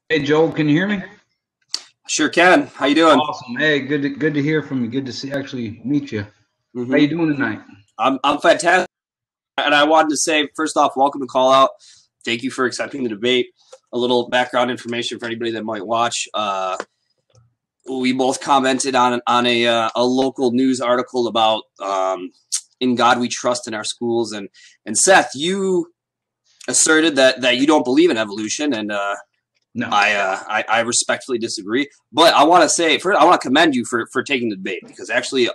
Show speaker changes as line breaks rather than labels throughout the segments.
Hey Joel, can you hear me?
Sure can. How you doing?
Awesome. Hey, good to hear from you. Good to actually meet you. How
hmm
you doing tonight?
I'm fantastic, and I wanted to say first off, welcome to Call Out. Thank you for accepting the debate. A little background information for anybody that might watch. We both commented on a local news article about "In God We Trust" in our schools, and Seth, you asserted that you don't believe in evolution, and
No.
I respectfully disagree. But I want to say first, I want to commend you for taking the debate because actually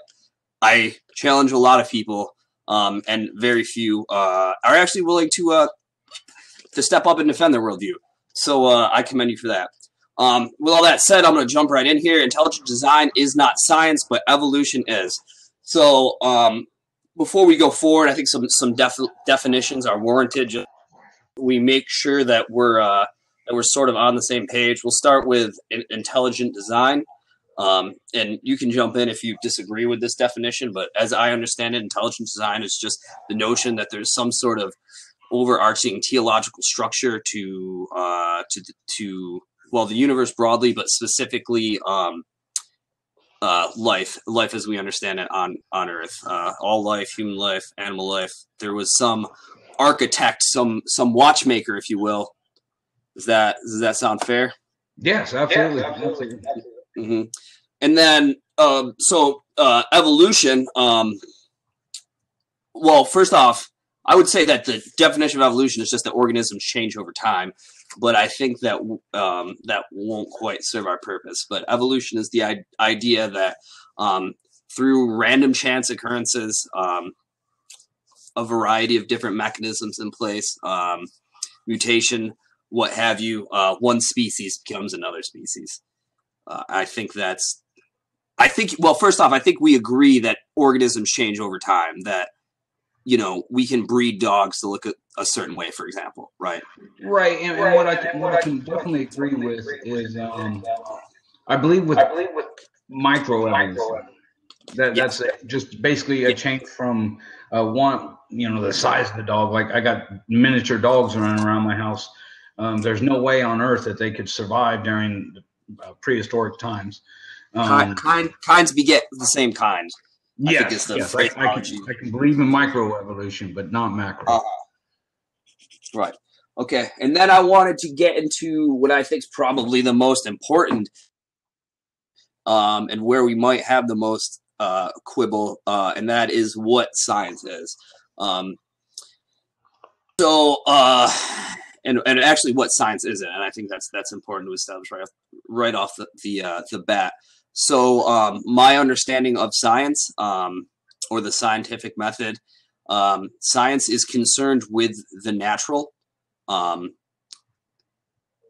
I challenge a lot of people, and very few are actually willing to step up and defend their worldview. So I commend you for that. With all that said, I'm going to jump right in here. Intelligent design is not science, but evolution is. So before we go forward, I think some definitions are warranted. Just we make sure that we're sort of on the same page. We'll start with intelligent design. And you can jump in if you disagree with this definition, but as I understand it, intelligent design is just the notion that there's some sort of overarching theological structure to well, the universe broadly, but specifically life as we understand it on Earth, all life, human life, animal life. There was some architect, some watchmaker, if you will. Does that sound fair?
Yes, absolutely. Absolutely.
Mm-hmm. And then, evolution. Well, first off, I would say that the definition of evolution is just that organisms change over time, but I think that that won't quite serve our purpose. But evolution is the idea that through random chance occurrences, a variety of different mechanisms in place, mutation, what have you, one species becomes another species. I think that's well, first off, I think we agree that organisms change over time, that we can breed dogs to look a certain way, for example, right?
Right, and what I can definitely agree with is I believe with microevolution. That's
Yes.
just basically a
Yeah.
change from one, the size of the dog. Like I got miniature dogs running around my house. There's no way on earth that they could survive during prehistoric times. Um,
Kinds beget the same kind, I think is
yes,
the
yes, I
phraseology.
can believe in microevolution, but not macro.
Uh, right. Okay. And then I wanted to get into what I think is probably the most important, and where we might have the most quibble, and that is what science is. Um, so, and actually, what science isn't, and I think that's important to establish right off the bat. So, my understanding of science, or the scientific method, science is concerned with the natural. Um,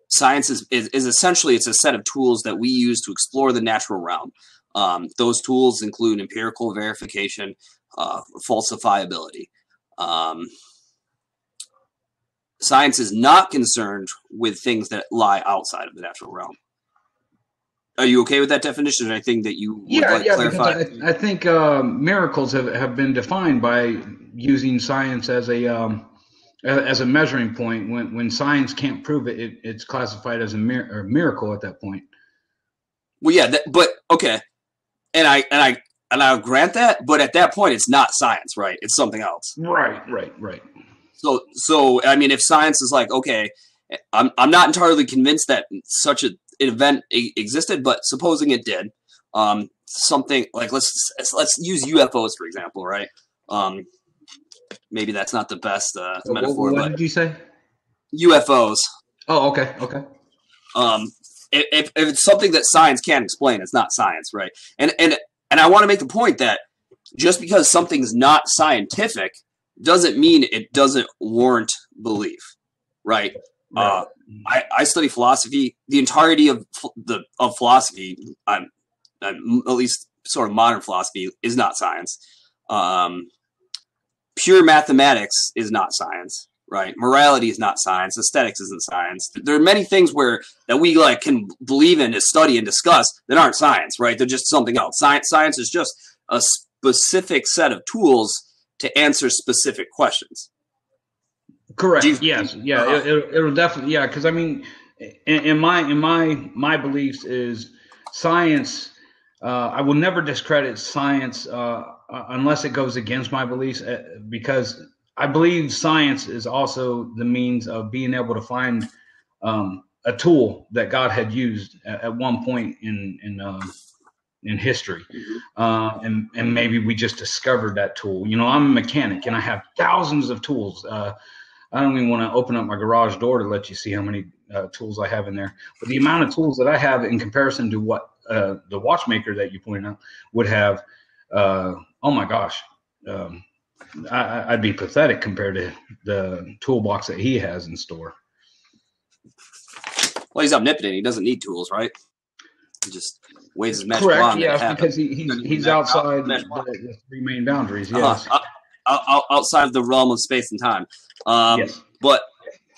Science is essentially it's a set of tools that we use to explore the natural realm. Those tools include empirical verification, falsifiability. Um, Science is not concerned with things that lie outside of the natural realm. Are you okay with that definition? Or anything that you would
Yeah,
like
yeah, because
clarified?
I think miracles have been defined by using science as a measuring point. When science can't prove it, it's classified as a miracle at that point.
Well, yeah, but okay, and I'll grant that, but at that point, it's not science, right? It's something else.
Right, right, right.
So I mean, if science is like, okay, I'm not entirely convinced that such an event existed, but supposing it did, something like let's use UFOs for example, right? Um, Maybe that's not the best metaphor,
What
but
did you say?
UFOs.
Oh, okay, okay.
Um, if it's something that science can't explain, it's not science, right? And I want to make the point that just because something's not scientific doesn't mean it doesn't warrant belief, right?
Right.
I study philosophy. The entirety of philosophy, at least sort of modern philosophy, is not science. Um, Pure mathematics is not science, right? Morality is not science. Aesthetics isn't science. There are many things that we like can believe in, to study and discuss that aren't science, right? They're just something else. Science is just a specific set of tools to answer specific questions.
Correct. Yes. Yeah. It'll definitely. Yeah. Because I mean, in my beliefs is science. I will never discredit science unless it goes against my beliefs, because I believe science is also the means of being able to find a tool that God had used at one point in history, and maybe we just discovered that tool. I'm a mechanic and I have thousands of tools. I don't even want to open up my garage door to let you see how many tools I have in there. But the amount of tools that I have in comparison to what the watchmaker that you pointed out would have, oh my gosh, I'd be pathetic compared to the toolbox that he has in store.
Well, he's omnipotent. He doesn't need tools, right? He just waves his magic
Correct.
wand.
Yes, because he's outside the three main boundaries. Yes.
Outside of the realm of space and time.
Yes.
But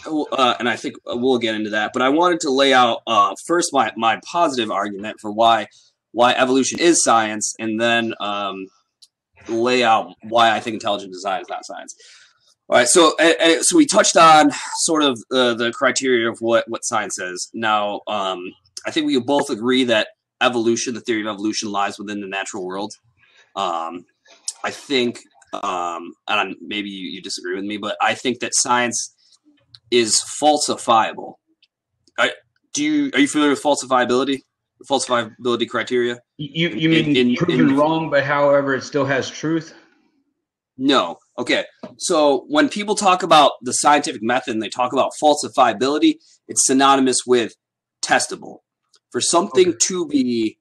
and I think we'll get into that. But I wanted to lay out first my positive argument for why evolution is science, and then lay out why I think intelligent design is not science. All right, so we touched on sort of the criteria of what science is. Now, I think we both agree that evolution, the theory of evolution, lies within the natural world. I think, and maybe you disagree with me, but I think that science is falsifiable. Are you familiar with falsifiability? The falsifiability criteria?
You mean proven wrong, but however it still has truth?
No. Okay. So when people talk about the scientific method and they talk about falsifiability, it's synonymous with testable. For something to be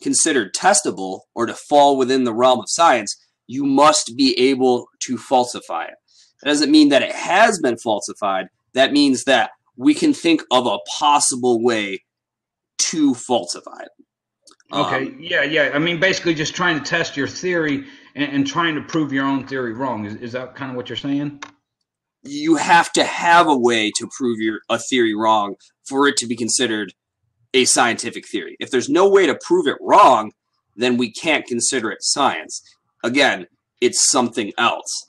considered testable or to fall within the realm of science, you must be able to falsify it. That doesn't mean that it has been falsified. That means that we can think of a possible way to falsify it.
Okay. Yeah. I mean, basically just trying to test your theory and trying to prove your own theory wrong. Is that kind of what you're saying?
You have to have a way to prove a theory wrong for it to be considered a scientific theory. If there's no way to prove it wrong, then we can't consider it science. Again, it's something else.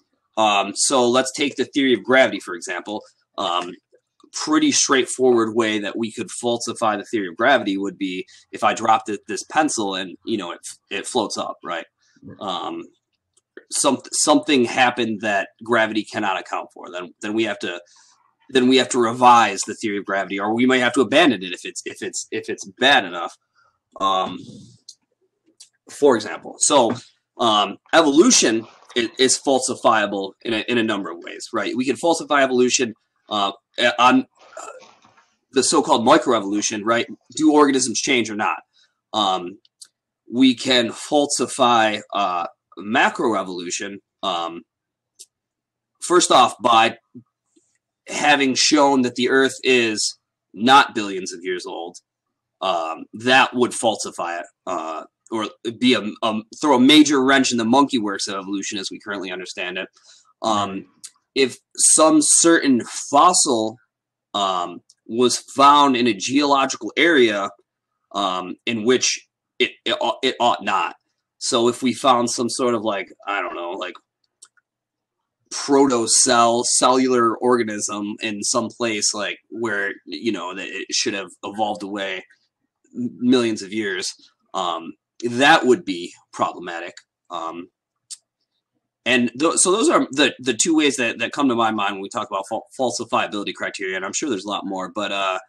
So let's take the theory of gravity, for example. Pretty straightforward way that we could falsify the theory of gravity would be if I dropped this pencil and it floats up, right? Something happened that gravity cannot account for. Then we have to revise the theory of gravity, or we might have to abandon it if it's bad enough. For example, so evolution is falsifiable in a number of ways, right? We can falsify evolution on the so-called microevolution, right? Do organisms change or not? We can falsify macroevolution, first off, by having shown that the Earth is not billions of years old. That would falsify it, or be throw a major wrench in the monkey works of evolution as we currently understand it. If some certain fossil was found in a geological area in which it ought not. So if we found some sort of cellular organism in some place where it should have evolved away millions of years, that would be problematic. So those are the two ways that come to my mind when we talk about falsifiability criteria, and I'm sure there's a lot more, but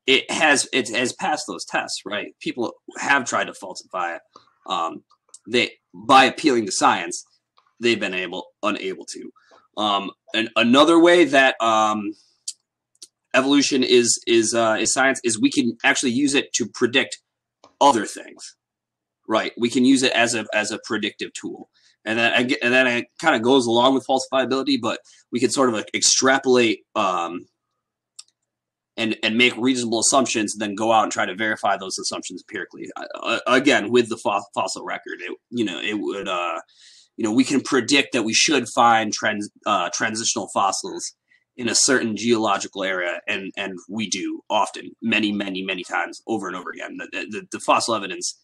it has passed those tests, right? People have tried to falsify it. By appealing to science, they've been unable to. And another way that evolution is science is we can actually use it to predict other things. Right, we can use it as a predictive tool, and then it kind of goes along with falsifiability. But we can sort of extrapolate and make reasonable assumptions, and then go out and try to verify those assumptions empirically. Again, with the fossil record, it would we can predict that we should find transitional fossils in a certain geological area, and we do often, many times, over and over again. The fossil evidence,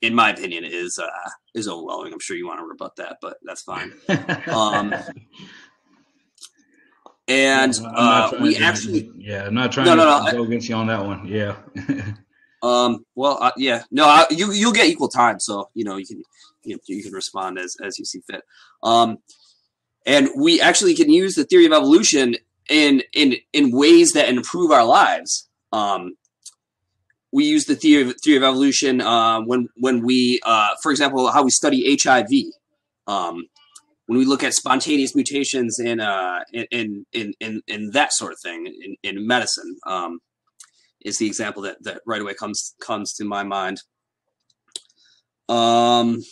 in my opinion, is overwhelming. I'm sure you want to rebut that, but that's fine. And
I'm not trying
we
to,
actually,
I'm not trying
no, no,
to
no.
go against you on that one. Yeah.
Well, yeah, no, you'll get equal time, so you can you can respond as you see fit. And we actually can use the theory of evolution in ways that improve our lives. We use the theory of evolution when we, for example, how we study HIV. When we look at spontaneous mutations in that sort of thing in medicine, is the example that right away comes to my mind. There's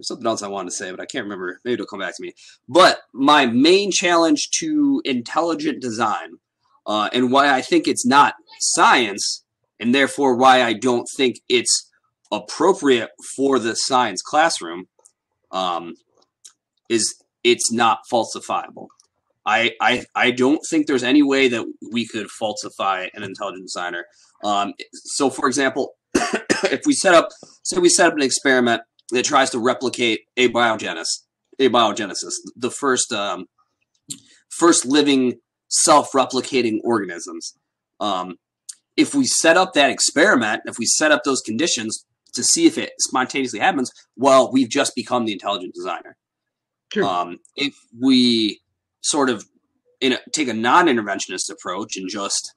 something else I wanted to say, but I can't remember. Maybe it'll come back to me. But my main challenge to intelligent design, and why I think it's not science, and therefore why I don't think it's appropriate for the science classroom, is it's not falsifiable. I don't think there's any way that we could falsify an intelligent designer. So, for example, if we set up an experiment that tries to replicate abiogenesis, the first living self-replicating organisms. If we set up that experiment, if we set up those conditions to see if it spontaneously happens, well, we've just become the intelligent designer. Sure. If we sort of take a non-interventionist approach and just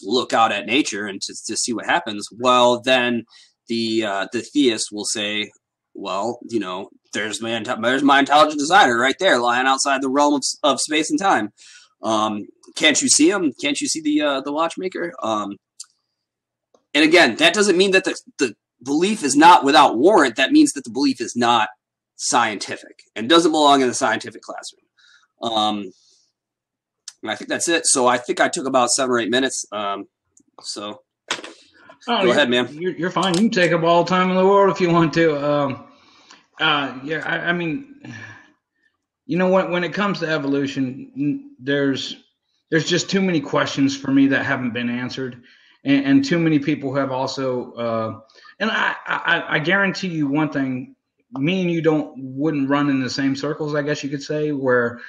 look out at nature and to see what happens, well, then the theist will say, well, there's my intelligent designer right there, lying outside the realm of space and time. Can't you see him? Can't you see the watchmaker? And again, that doesn't mean that the belief is not without warrant. That means that the belief is not scientific and doesn't belong in the scientific classroom. And I think that's it. So I think I took about 7 or 8 minutes. So go ahead, man.
You're fine. You can take up all the time in the world if you want to. I mean, when it comes to evolution, there's just too many questions for me that haven't been answered, and too many people have also. And I guarantee you one thing: me and you wouldn't run in the same circles, I guess you could say, where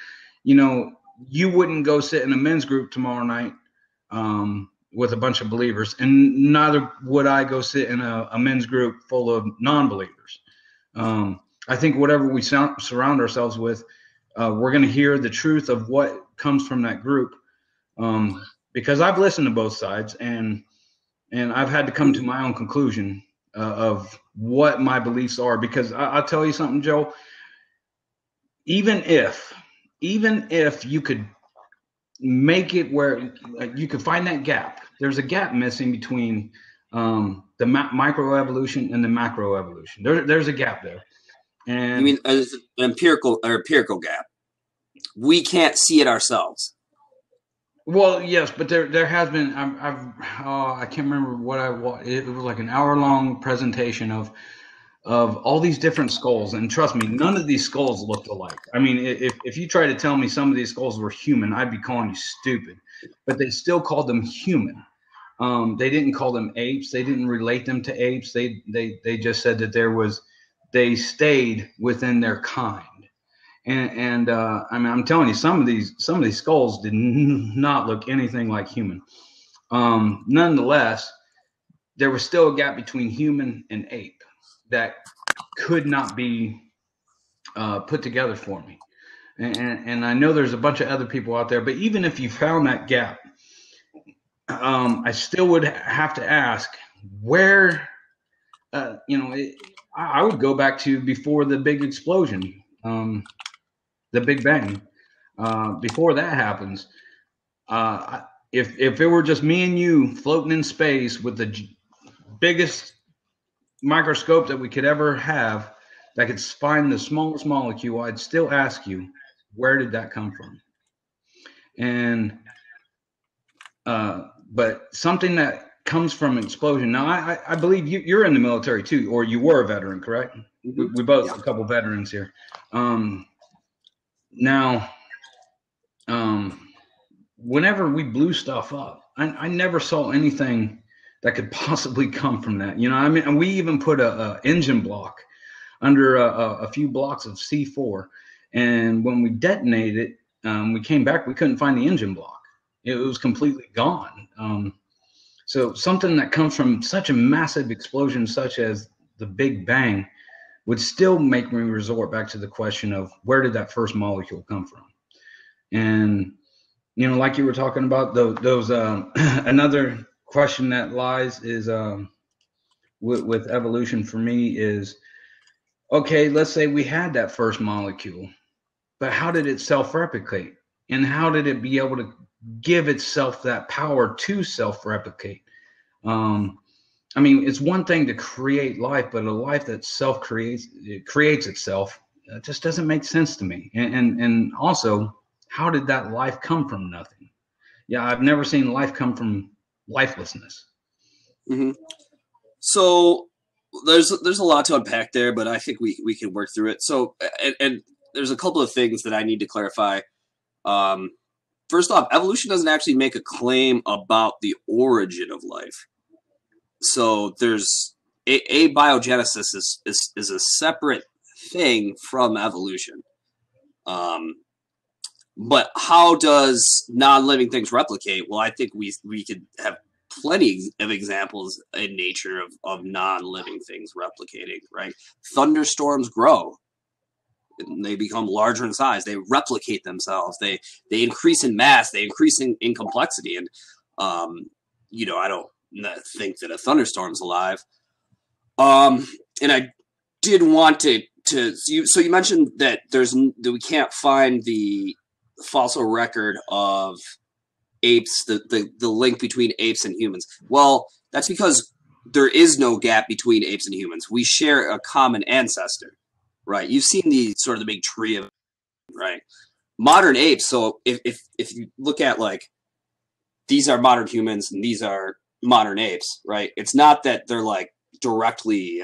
you wouldn't go sit in a men's group tomorrow night with a bunch of believers, and neither would I go sit in a men's group full of non-believers. I think whatever we surround ourselves with, we're going to hear the truth of what comes from that group, because I've listened to both sides, and I've had to come to my own conclusion of what my beliefs are. Because I'll tell you something, Joe, even if you could make it where you could find that gap, there's a gap missing between the microevolution and the macroevolution. There's a gap there. And
you mean an empirical gap? We can't see it ourselves.
Well, yes, but there has been. I can't remember what I watched. It was like an hour-long presentation of all these different skulls, and trust me, none of these skulls looked alike. I mean, if you try to tell me some of these skulls were human, I'd be calling you stupid. But they still called them human. They didn't call them apes. They didn't relate them to apes. They just said that they stayed within their kind. And I mean, I'm telling you, some of these skulls did not look anything like human. Nonetheless, there was still a gap between human and ape that could not be put together for me. And I know there's a bunch of other people out there, but even if you found that gap, I still would have to ask where, I would go back to before the big explosion. The Big Bang. Before that happens, if it were just me and you floating in space with the biggest microscope that we could ever have that could find the smallest molecule, I'd still ask you, where did that come from? And but something that comes from an explosion. Now, I believe you're in the military too, or you were a veteran, correct? We both, a couple veterans here. Now, whenever we blew stuff up, I never saw anything that could possibly come from that. I mean, and we even put a engine block under a few blocks of C4, and when we detonated it, we came back, we couldn't find the engine block. It was completely gone. So something that comes from such a massive explosion, such as the Big Bang, would still make me resort back to the question of where did that first molecule come from? And, like you were talking about, those another question that lies is with evolution for me is, okay, let's say we had that first molecule, but how did it self-replicate? And how did it be able to give itself that power to self-replicate? I mean, it's one thing to create life, but a life that creates itself, just doesn't make sense to me. And also, how did that life come from nothing? Yeah, I've never seen life come from lifelessness.
Mm-hmm. So there's a lot to unpack there, but I think we can work through it. So, and there's a couple of things that I need to clarify. First off, evolution doesn't actually make a claim about the origin of life. So there's abiogenesis is a separate thing from evolution. But how does non-living things replicate? Well, I think we could have plenty of examples in nature of non-living things replicating, right? Thunderstorms grow. They become larger in size. They replicate themselves. They increase in mass. They increase in complexity. And, I don't think that a thunderstorm's alive. And I did want to so you mentioned that that we can't find the fossil record of apes, the link between apes and humans. Well, that's because there is no gap between apes and humans. We share a common ancestor, right? You've seen the sort of the big tree of, right? Modern apes. So if you look at like, these are modern humans and these are modern apes, right? It's not that they're like directly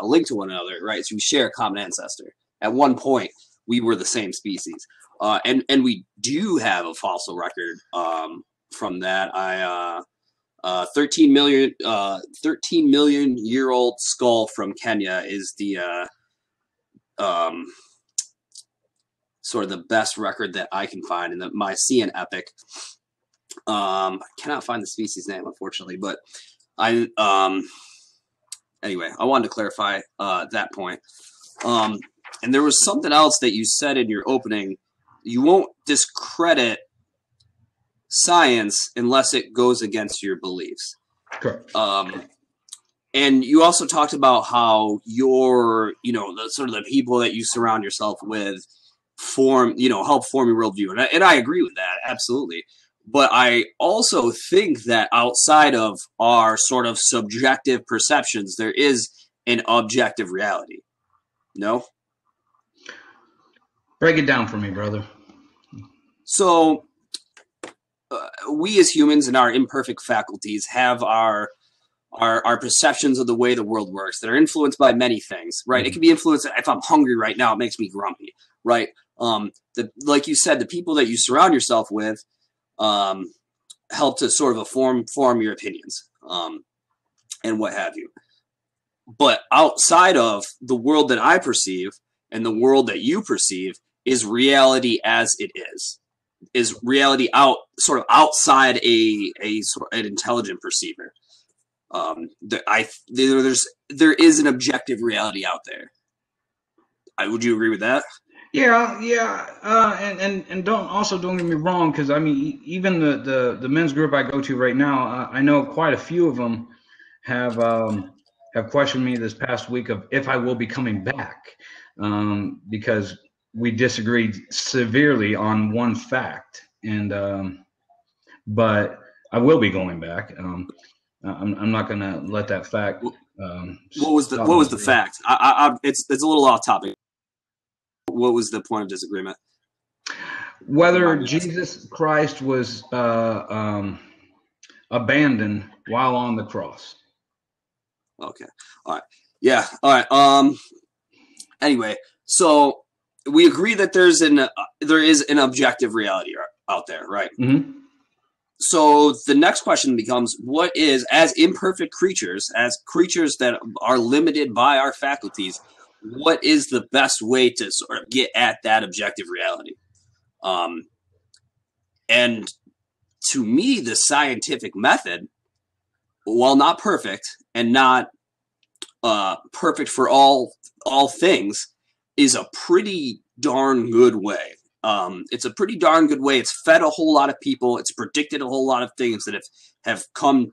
linked to one another, right? So we share a common ancestor. At one point, we were the same species. And we do have a fossil record from that. 13 million year old skull from Kenya is the sort of the best record that I can find in the Mycenaean epic. I cannot find the species name, unfortunately, but anyway, I wanted to clarify that point. And there was something else that you said in your opening. You won't discredit science unless it goes against your beliefs.
Correct.
And you also talked about how the sort of the people that you surround yourself with help form your worldview. And I agree with that. Absolutely. But I also think that outside of our sort of subjective perceptions, there is an objective reality. No?
Break it down for me, brother.
So we as humans and our imperfect faculties have our perceptions of the way the world works that are influenced by many things, right? Mm-hmm. It can be influenced. If I'm hungry right now, it makes me grumpy, right? Like you said, the people that you surround yourself with help to sort of form your opinions and what have you. But outside of the world that I perceive and the world that you perceive is reality as it is reality outside an intelligent perceiver. There is an objective reality out there. Would you agree with that?
Yeah. And don't get me wrong, because I mean, even the men's group I go to right now, I know quite a few of them have questioned me this past week of if I will be coming back, because we disagreed severely on one fact, and but I will be going back. I'm not going to let that fact.
What was the fact? It's a little off topic. What was the point of disagreement?
Whether Jesus Christ was abandoned while on the cross.
Okay. All right. Yeah. All right. Anyway, so we agree that there is an objective reality out there, right?
Mm-hmm.
So the next question becomes, what is, as imperfect creatures, as creatures that are limited by our faculties, what is the best way to sort of get at that objective reality? And to me, the scientific method, while not perfect and not perfect for all things, is a pretty darn good way. It's a pretty darn good way. It's fed a whole lot of people. It's predicted a whole lot of things that have come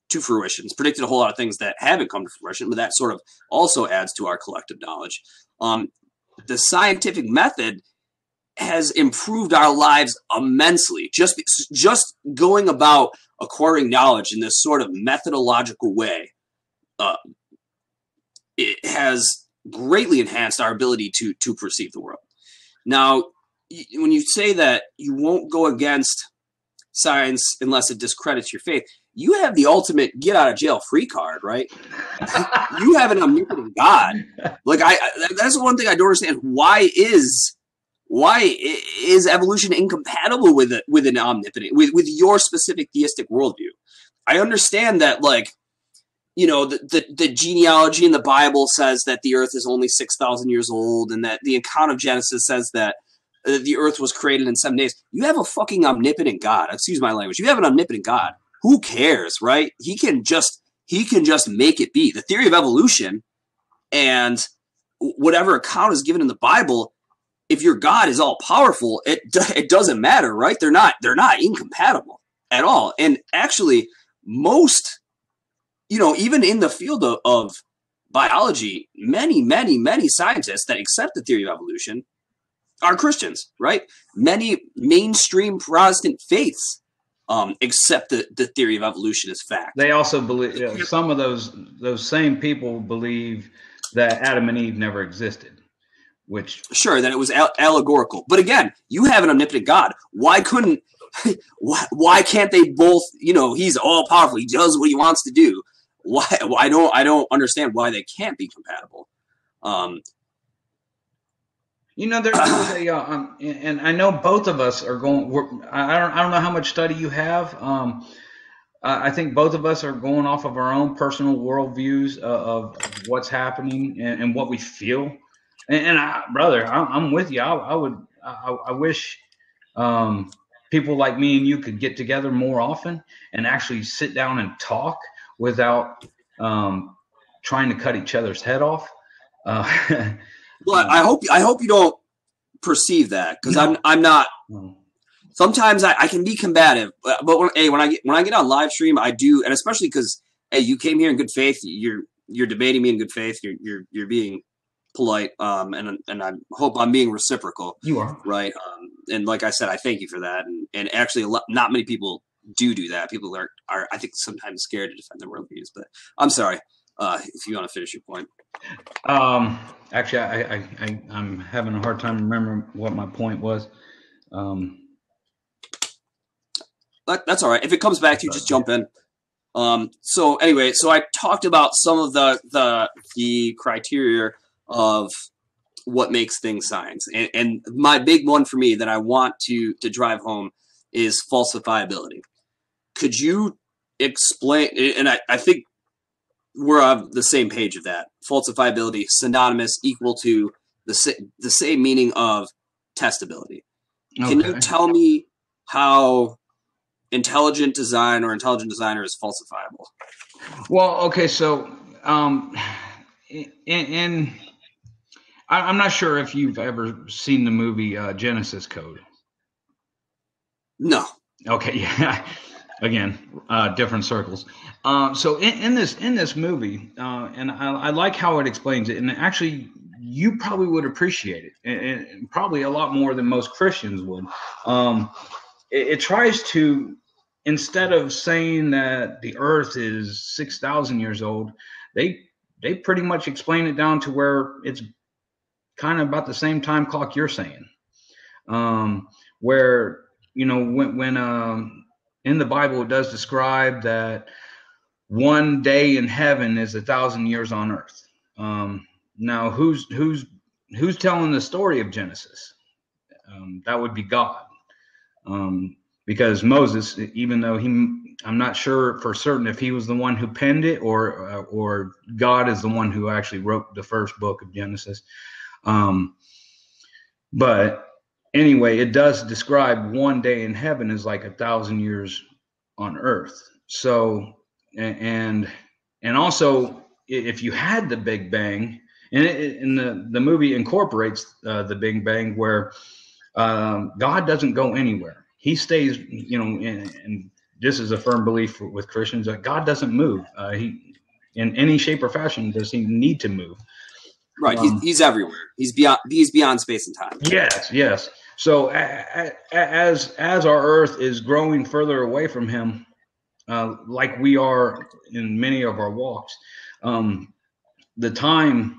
to fruition. It's predicted a whole lot of things that haven't come to fruition, but that sort of also adds to our collective knowledge. The scientific method has improved our lives immensely. Just going about acquiring knowledge in this sort of methodological way, it has greatly enhanced our ability to perceive the world. Now, when you say that you won't go against science unless it discredits your faith, you have the ultimate get out of jail free card, right? You have an omnipotent God. Like that's the one thing I don't understand. Why is evolution incompatible with an omnipotent, with your specific theistic worldview? I understand that, like, you know, the genealogy in the Bible says that the earth is only 6,000 years old, and that the account of Genesis says that the earth was created in 7 days. You have a fucking omnipotent God. Excuse my language. You have an omnipotent God. Who cares, right? He can just make it be. The theory of evolution and whatever account is given in the Bible, if your God is all powerful, it doesn't matter, right? They're not incompatible at all. And actually, most, you know, even in the field of biology, many scientists that accept the theory of evolution are Christians, right? Many mainstream Protestant faiths accept the theory of evolution as fact.
They also believe, some of those same people believe that Adam and Eve never existed, which,
sure, that it was allegorical. But again, you have an omnipotent God. Why can't they both, you know, he's all powerful, he does what he wants to do. Why I don't understand why they can't be compatible.
You know, there's a, and I know both of us are going. I don't know how much study you have. I think both of us are going off of our own personal worldviews of what's happening and what we feel. And brother, I'm with you. I wish people like me and you could get together more often and actually sit down and talk without trying to cut each other's head off.
Well, I hope you don't perceive that, because no. I'm not. Sometimes I can be combative, but when I get on live stream, I do, and especially because you came here in good faith. You're debating me in good faith. You're being polite, and I hope I'm being reciprocal.
You are,
right, and like I said, I thank you for that. And actually, not many people do that. People are I think sometimes scared to defend their worldviews. But I'm sorry. If you want to finish your point.
Actually, I'm having a hard time remembering what my point was.
That's all right. If it comes back to you, just jump in. So anyway, so I talked about some of the criteria of what makes things science, and my big one for me that I want to drive home is falsifiability. Could you explain? And I think we're on the same page of that. Falsifiability, synonymous, equal to the same meaning of testability. Okay. Can you tell me how intelligent design or intelligent designer is falsifiable?
Well, okay, so I'm not sure if you've ever seen the movie Genesis Code.
No.
Okay, yeah. Again, different circles. So in this movie, and I like how it explains it, and actually you probably would appreciate it, and probably a lot more than most Christians would. It tries to, instead of saying that the earth is 6,000 years old, they pretty much explain it down to where it's kind of about the same time clock you're saying. Where, you know, when in the Bible, it does describe that one day in heaven is 1,000 years on earth. Now, who's telling the story of Genesis? That would be God, because Moses, even though I'm not sure for certain if he was the one who penned it or God is the one who actually wrote the first book of Genesis. But anyway, it does describe one day in heaven is like 1,000 years on earth. So, and also, if you had the Big Bang, and the movie incorporates the Big Bang, where God doesn't go anywhere. He stays, and this is a firm belief with Christians, that God doesn't move. He, in any shape or fashion, does he need to move?
Right. He's everywhere. He's beyond space and time.
Yes, yes. So as our Earth is growing further away from him, like we are in many of our walks, the time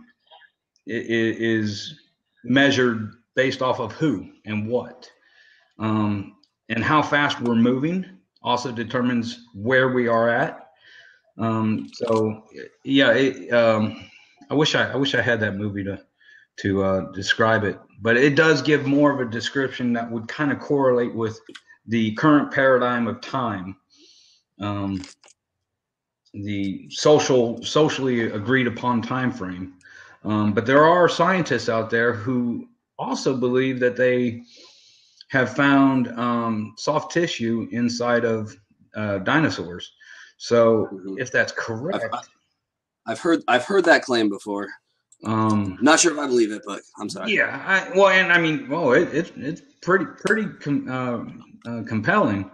is measured based off of who and what, and how fast we're moving also determines where we are at. So yeah, I wish I had that movie to describe it, but it does give more of a description that would kind of correlate with the current paradigm of time, the socially agreed upon time frame. But there are scientists out there who also believe that they have found soft tissue inside of dinosaurs. So if that's correct,
I've heard that claim before. Not sure if I believe it, but I'm sorry.
Yeah, it's pretty compelling.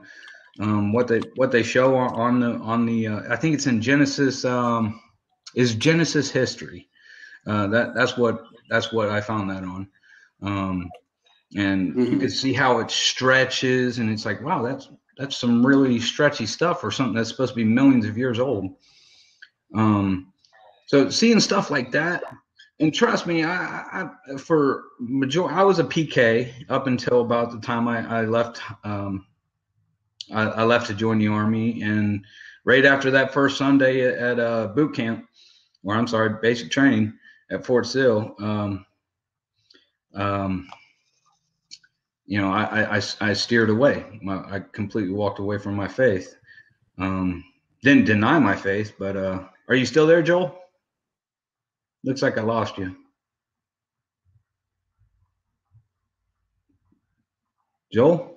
What they show on the I think it's in Genesis, is Genesis history. That's what I found that on. And you could see how it stretches, and it's like, wow, that's some really stretchy stuff for something that's supposed to be millions of years old. So seeing stuff like that, and trust me, I was a PK up until about the time I left. I left to join the Army, and right after that first Sunday at boot camp, basic training at Fort Sill, I steered away. I completely walked away from my faith. Didn't deny my faith, but are you still there, Joel? Looks like I lost you. Joel?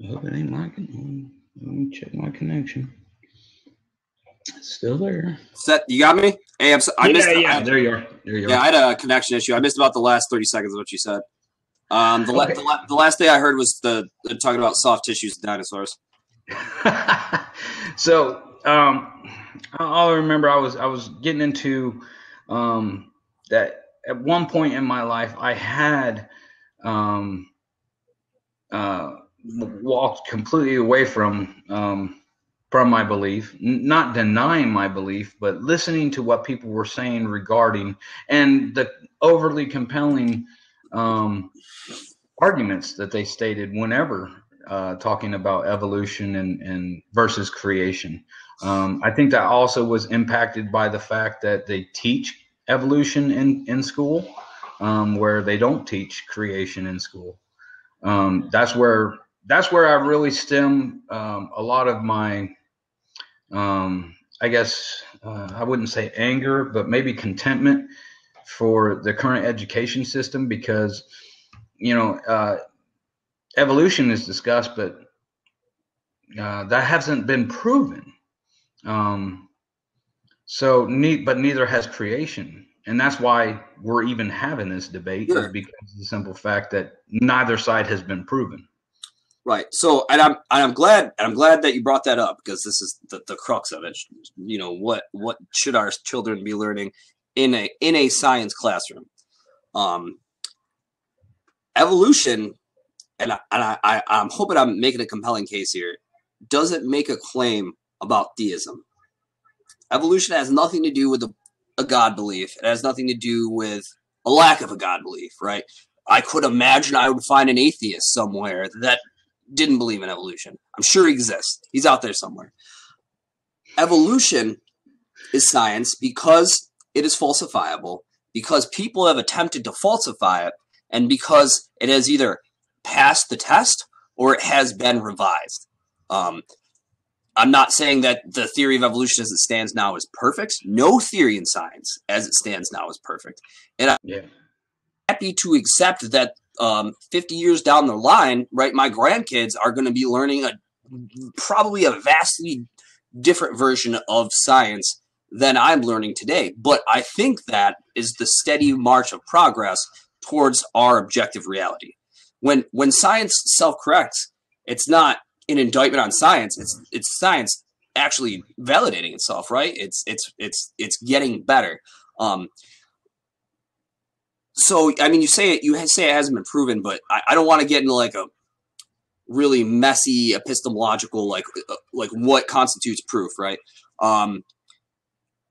I hope it ain't my connection. Let me check my connection. It's still there.
Seth, you got me? Hey, I missed.
Yeah, there you are.
Yeah, I had a connection issue. I missed about the last 30 seconds of what you said. The last thing I heard was the talking about soft tissues and dinosaurs.
So all I remember, I was getting into that at one point in my life. I had walked completely away from my belief, not denying my belief, but listening to what people were saying regarding, and the overly compelling arguments that they stated whenever talking about evolution and versus creation. I think that also was impacted by the fact that they teach evolution in school, where they don't teach creation in school. That's where I really stem a lot of my, I guess I wouldn't say anger, but maybe contentment for the current education system, because evolution is discussed, but that hasn't been proven. But neither has creation. And that's why we're even having this debate, is because of the simple fact that neither side has been proven.
Right. So, and I'm glad that you brought that up, because this is the crux of it. What should our children be learning in a science classroom? Evolution, and I'm hoping I'm making a compelling case here, doesn't make a claim about theism. Evolution has nothing to do with a God belief. It has nothing to do with a lack of a God belief, right? I could imagine I would find an atheist somewhere that didn't believe in evolution. I'm sure he exists. He's out there somewhere. Evolution is science because it is falsifiable, because people have attempted to falsify it, and because it has either passed the test or it has been revised. I'm not saying that the theory of evolution as it stands now is perfect. No theory in science as it stands now is perfect. And I'm happy to accept that 50 years down the line, right, my grandkids are going to be learning probably a vastly different version of science than I'm learning today. But I think that is the steady march of progress towards our objective reality. When science self-corrects, it's not an indictment on science. It's science actually validating itself, right? It's getting better. So I mean, you say it hasn't been proven, but I don't want to get into like a really messy epistemological like what constitutes proof, right?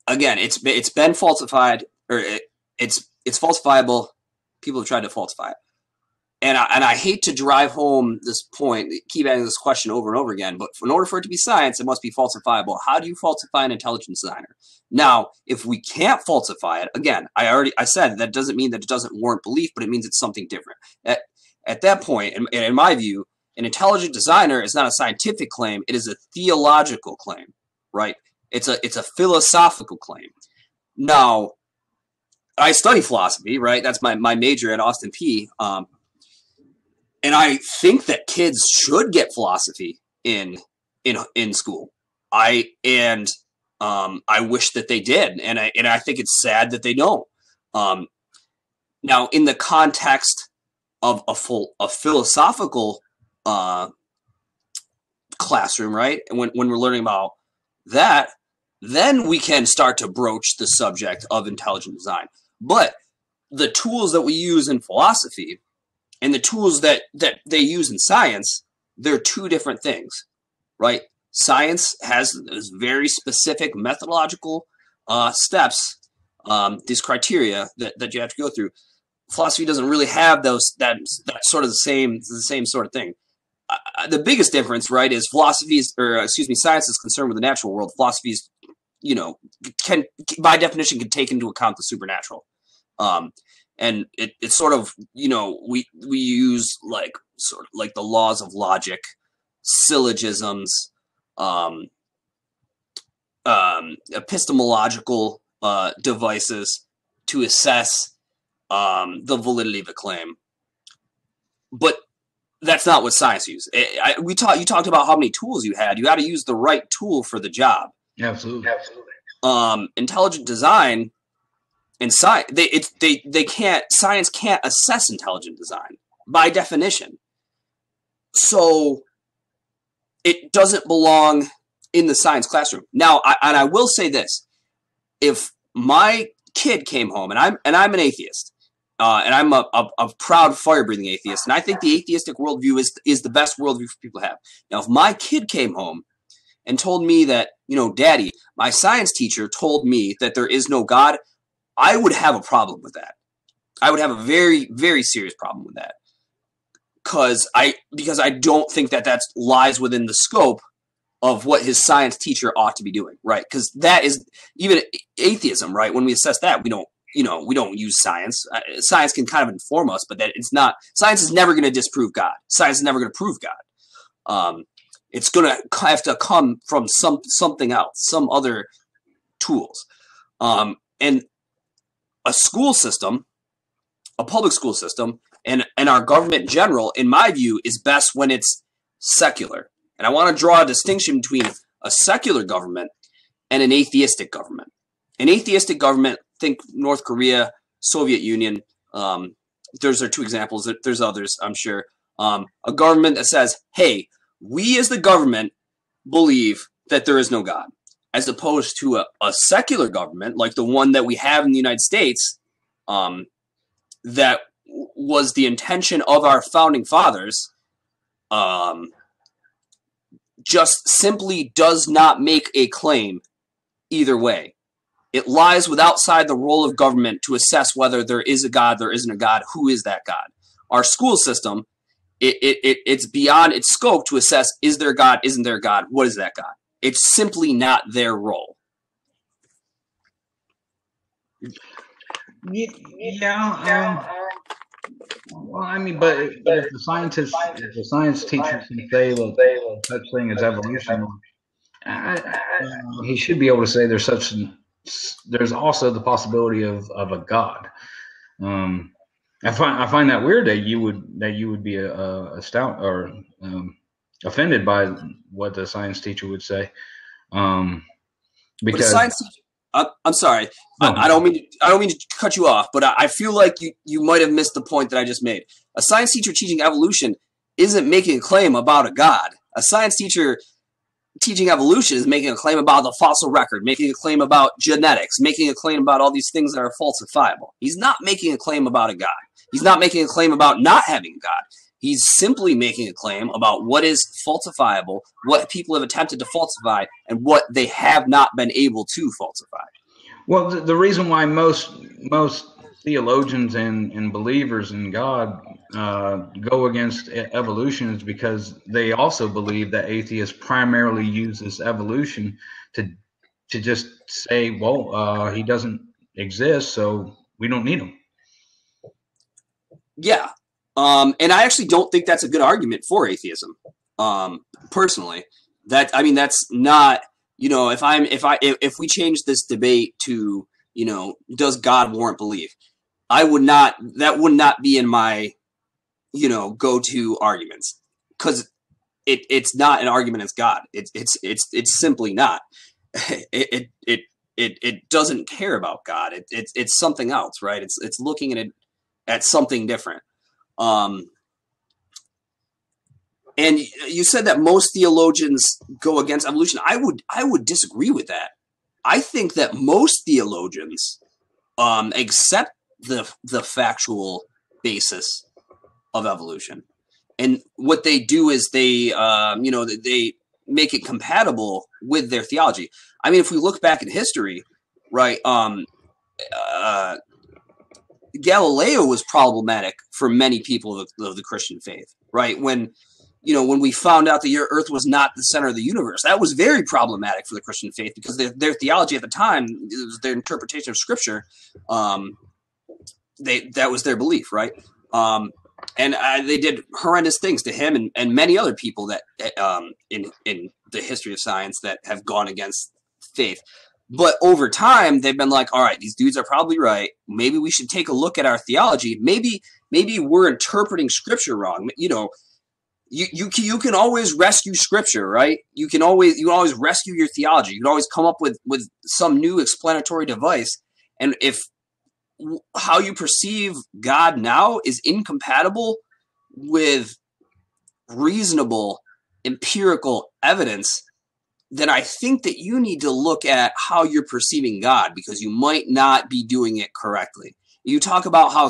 Again, it's been falsified, or it's falsifiable. People have tried to falsify it. And I hate to drive home this point, keep adding this question over and over again, but in order for it to be science, it must be falsifiable. How do you falsify an intelligent designer? Now, if we can't falsify it, again, I said that doesn't mean that it doesn't warrant belief, but it means it's something different. At that point, and in my view, an intelligent designer is not a scientific claim, it is a theological claim, right? It's a philosophical claim. Now, I study philosophy, right? That's my major at Austin P. And I think that kids should get philosophy in school. I wish that they did, and I think it's sad that they don't. Now, in the context of a philosophical classroom, right? And when we're learning about that, then we can start to broach the subject of intelligent design. But the tools that we use in philosophy and the tools that they use in science, they're two different things, right? Science has very specific methodological steps, these criteria that you have to go through. Philosophy doesn't really have that sort of the same sort of thing. The biggest difference, right, is science is concerned with the natural world. Philosophy is, can by definition can take into account the supernatural. And it's sort of, we use sort of like the laws of logic, syllogisms, epistemological devices to assess the validity of a claim. But that's not what science uses. You talked about how many tools you had. You got to use the right tool for the job.
Absolutely.
Intelligent design and science, science can't assess intelligent design by definition. So it doesn't belong in the science classroom. Now, I will say this: if my kid came home, and I'm an atheist, and I'm a proud fire-breathing atheist, and I think the atheistic worldview is the best worldview for people to have. Now, if my kid came home and told me that, Daddy, my science teacher told me that there is no God, I would have a problem with that. I would have a very, very serious problem with that. Because I don't think that lies within the scope of what his science teacher ought to be doing, right? Because that is even atheism, right? When we assess that, we don't use science. Science can kind of inform us, but that it's not. Science is never going to disprove God. Science is never going to prove God. It's going to have to come from something else, some other tools, and a school system, a public school system, and our government in general, in my view, is best when it's secular. And I want to draw a distinction between a secular government and an atheistic government. An atheistic government, think North Korea, Soviet Union. Those are two examples. There's others, I'm sure. A government that says, hey, we as the government believe that there is no God, as opposed to a secular government like the one that we have in the United States, that was the intention of our founding fathers, just simply does not make a claim either way. It lies outside the role of government to assess whether there is a God, there isn't a God, who is that God. Our school system, it's beyond its scope to assess, is there God, isn't there God, what is that God? It's simply not their role.
Yeah. Well, I mean, but if the scientists, if the science teacher can say that such thing as evolution, he should be able to say there's also the possibility of a God. Um, I find that weird that you would be astounded or offended by what the science teacher would say,
But a
because
science teacher, I'm sorry,
no,
I don't mean to cut you off, but I feel like you might have missed the point that I just made. A science teacher teaching evolution isn't making a claim about a God. A science teacher teaching evolution is making a claim about the fossil record, making a claim about genetics, making a claim about all these things that are falsifiable. He's not making a claim about a God. He's not making a claim about not having a God. He's simply making a claim about what is falsifiable, what people have attempted to falsify, and what they have not been able to falsify.
well, the reason why most theologians and believers in God go against evolution is because they also believe that atheists primarily use this evolution to just say, well, he doesn't exist, so we don't need him.
Yeah. And I actually don't think that's a good argument for atheism. Personally, that's not, if we change this debate to, does God warrant belief? That would not be in my, go-to arguments, because it's not an argument as God. It's simply not. It doesn't care about God. It's something else, right? It's looking at it at something different. And you said that most theologians go against evolution. I would disagree with that. I think that most theologians accept the factual basis of evolution, and what they do is they make it compatible with their theology. I mean, if we look back in history, right? Galileo was problematic for many people of the Christian faith, right? When we found out the Earth was not the center of the universe, that was very problematic for the Christian faith, because their theology at the time, their interpretation of Scripture, that was their belief, right? And they did horrendous things to him and many other people that in the history of science that have gone against faith. But over time, they've been like, all right, these dudes are probably right. Maybe we should take a look at our theology. Maybe we're interpreting Scripture wrong. You can always rescue Scripture, right? You can always rescue your theology. You can always come up with some new explanatory device. And if how you perceive God now is incompatible with reasonable empirical evidence, then I think that you need to look at how you're perceiving God, because you might not be doing it correctly. You talk about how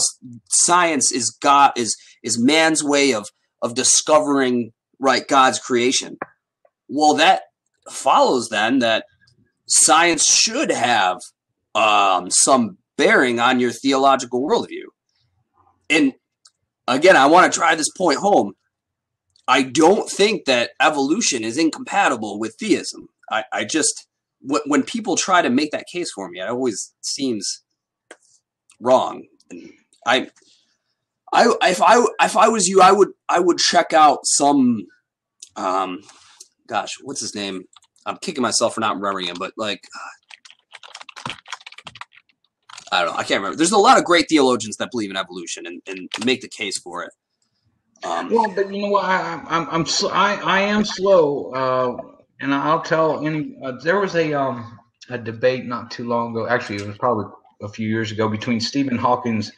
science is man's way of discovering, right, God's creation. Well, that follows then that science should have some bearing on your theological worldview. And again, I want to drive this point home. I don't think that evolution is incompatible with theism. I just, when people try to make that case for me, it always seems wrong. And if I was you, I would check out some, gosh, what's his name? I'm kicking myself for not remembering him, but like, I don't know, I can't remember. There's a lot of great theologians that believe in evolution and make the case for it.
Well, but you know what? I am slow, and I'll tell any. There was a debate not too long ago. Actually, it was probably a few years ago, between Stephen Hawkins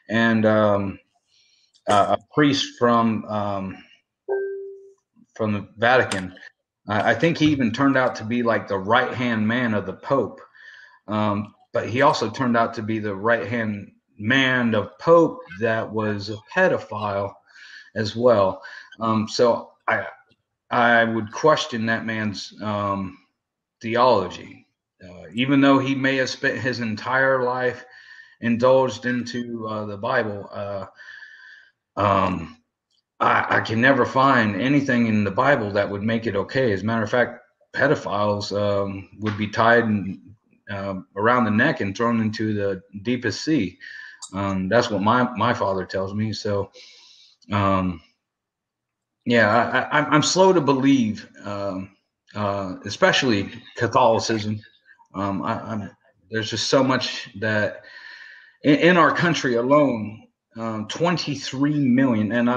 and a priest from the Vatican. I think he even turned out to be like the right-hand man of the Pope, but he also turned out to be the right-hand man of Pope that was a pedophile as well. So I would question that man's theology, even though he may have spent his entire life indulged into the Bible. I can never find anything in the Bible that would make it okay. As a matter of fact, pedophiles would be tied around the neck and thrown into the deepest sea. That's what my father tells me. So, um, yeah, I'm slow to believe, especially Catholicism. There's just so much that in our country alone, 23 million, and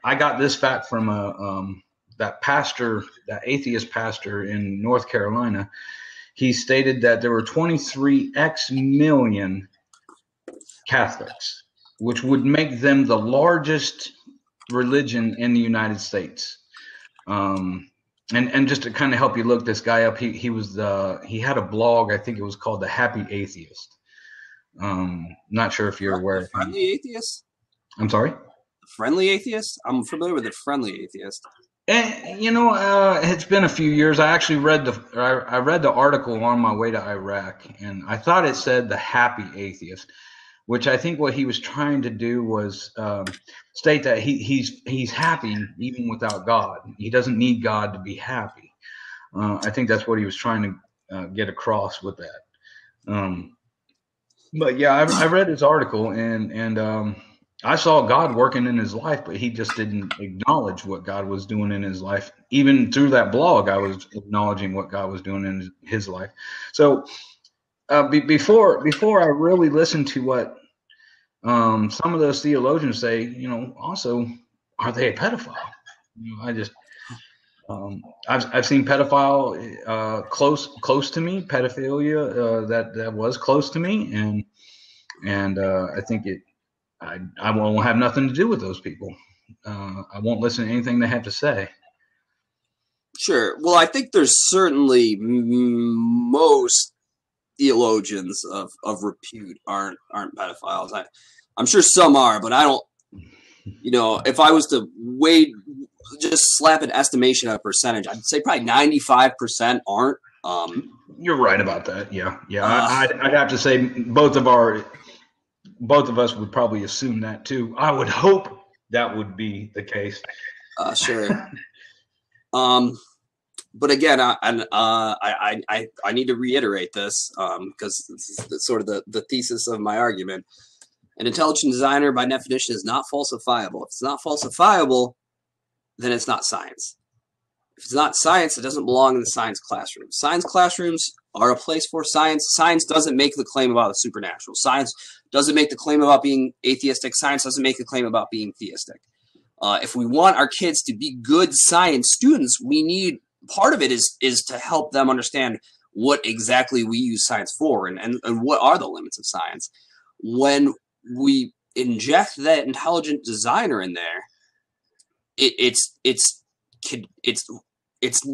I got this fact from that pastor, that atheist pastor in North Carolina. He stated that there were 23x million Catholics, which would make them the largest religion in the United States. And just to kind of help you look this guy up, he had a blog. I think it was called The Happy Atheist. Not sure if you're aware of him.
Friendly Atheist?
I'm sorry?
Friendly Atheist? I'm familiar with the Friendly Atheist.
And, it's been a few years. I actually read the article on my way to Iraq, and I thought it said The Happy Atheist, which I think what he was trying to do was state that he's happy even without God. He doesn't need God to be happy. I think that's what he was trying to get across with that. But yeah, I read his article, and I saw God working in his life, but he just didn't acknowledge what God was doing in his life. Even through that blog, I was acknowledging what God was doing in his life. So before I really listened to what some of those theologians say, also, are they a pedophile? I just I've seen pedophile close to me, pedophilia that was close to me, and I think I won't have nothing to do with those people. I won't listen to anything they have to say.
Sure. Well, I think there's certainly most theologians of repute aren't pedophiles. I'm sure some are, but I don't. If I was to just slap an estimation of a percentage, I'd say probably 95% aren't.
You're right about that. Yeah. I'd have to say both of us would probably assume that too. I would hope that would be the case.
Sure. But again, I need to reiterate this because this is sort of the thesis of my argument. An intelligent designer, by definition, is not falsifiable. If it's not falsifiable, then it's not science. If it's not science, it doesn't belong in the science classroom. Science classrooms are a place for science. Science doesn't make the claim about the supernatural. Science doesn't make the claim about being atheistic. Science doesn't make the claim about being theistic. If we want our kids to be good science students, part of it is to help them understand what exactly we use science for and what are the limits of science. When we inject that intelligent designer in there, it's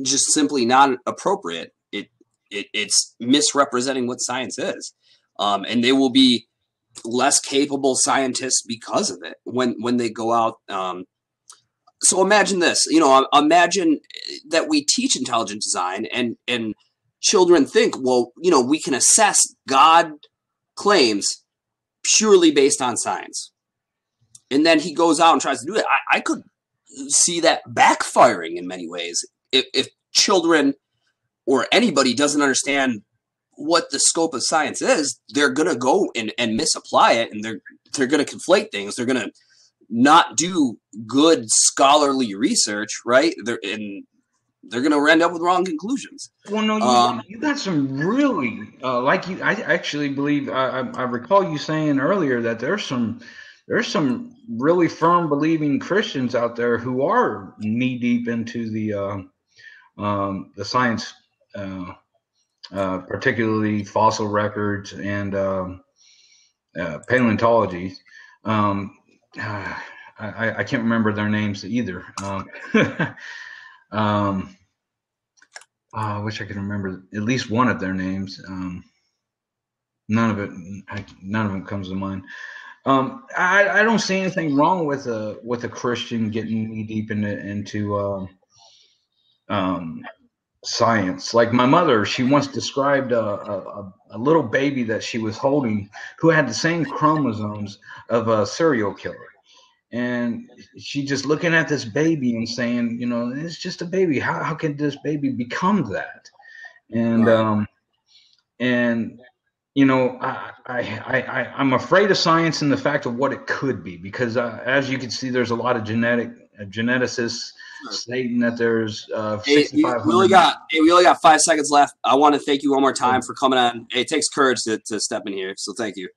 just simply not appropriate. It's misrepresenting what science is, and they will be less capable scientists because of it when they go out. So imagine this, imagine that we teach intelligent design and children think, well, we can assess God claims purely based on science. And then he goes out and tries to do it. I could see that backfiring in many ways. If children or anybody doesn't understand what the scope of science is, they're going to go and misapply it, and they're going to conflate things. They're going to not do good scholarly research, right? They're going to end up with wrong conclusions.
Well, no, you got some really I actually believe I recall you saying earlier that there's some really firm believing Christians out there who are knee deep into the science, particularly fossil records and paleontology. I can't remember their names either. I wish I could remember at least one of their names. None of them comes to mind. I don't see anything wrong with a Christian getting knee deep into science. Like my mother, she once described a little baby that she was holding who had the same chromosomes of a serial killer. And she just looking at this baby and saying, it's just a baby. How can this baby become that? And you know, I'm afraid of science and the fact of what it could be, because as you can see, there's a lot of geneticists
Sure.
stating that there's
Hey,
$6,500.
we only got 5 seconds left. I want to thank you one more time for coming on. It takes courage to step in here, so thank you.